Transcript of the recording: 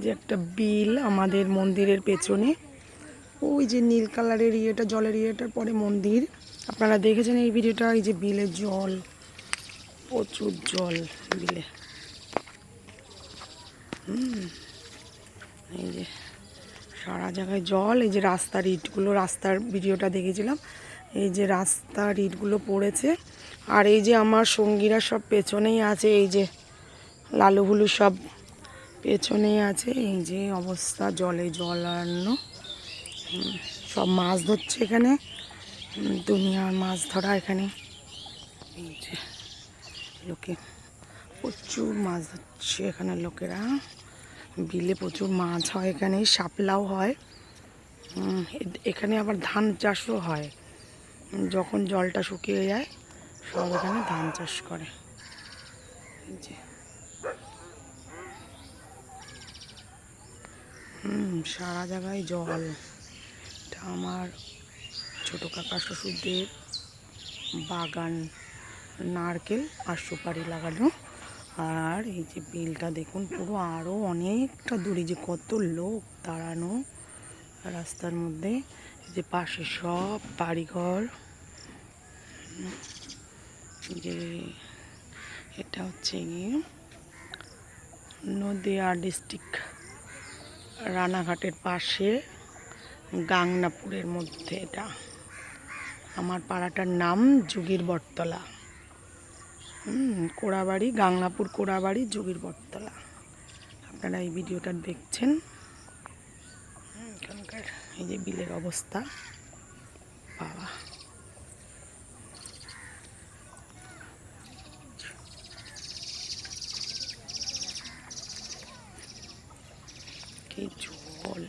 যে একটা বিল আমাদের মন্দিরের পেছনে, ওই যে নীল কালারের ইয়েটা, জলের ইয়েটার পরে মন্দির। আপনারা দেখেছেন এই ভিডিওটা। এই যে বিলের জল, প্রচুর জল বিলে। এই যে সারা জায়গায় জল। এই যে রাস্তার ইটগুলো, রাস্তার ভিডিওটা দেখেছিলাম। এই যে রাস্তার ইটগুলো পড়েছে। আর এই যে আমার সঙ্গীরা সব পেছনেই আছে, এই যে লালুগুলো সব পেছনেই আছে। এই যে অবস্থা, জলে জলানো। সব মাছ ধরছে এখানে, দুনিয়ার মাছ ধরা এখানে। এই যে লোকে প্রচুর মাছ ধরছে এখানে লোকেরা। বিলে প্রচুর মাছ হয় এখানে, শাপলাও হয়। এখানে আবার ধান চাষও হয়। যখন জলটা শুকিয়ে যায় সব এখানে ধান চাষ করে। এই যে সারা জায়গায় জল। এটা আমার ছোটো কাকা শ্বশুরদের বাগান, নারকেল আর সুপারি লাগানো। আর এই যে বিলটা দেখুন পুরো আরও অনেকটা দূরে, যে কত লোক দাঁড়ানো রাস্তার মধ্যে। যে পাশে সব বাড়িঘর। যে এটা হচ্ছে গিয়ে নদিয়া ডিস্ট্রিক্ট, রানাঘাটের পাশে গাংনাপুরের মধ্যে। এটা আমার পাড়াটার নাম যোগীর বটতলা। কোড়াবাড়ি, গাংনাপুর কোড়াবাড়ি, যোগীর বটতলা। আপনারা এই ভিডিওটা দেখছেন। এখানকার এই যে বিলের অবস্থা, বাবা কি জল।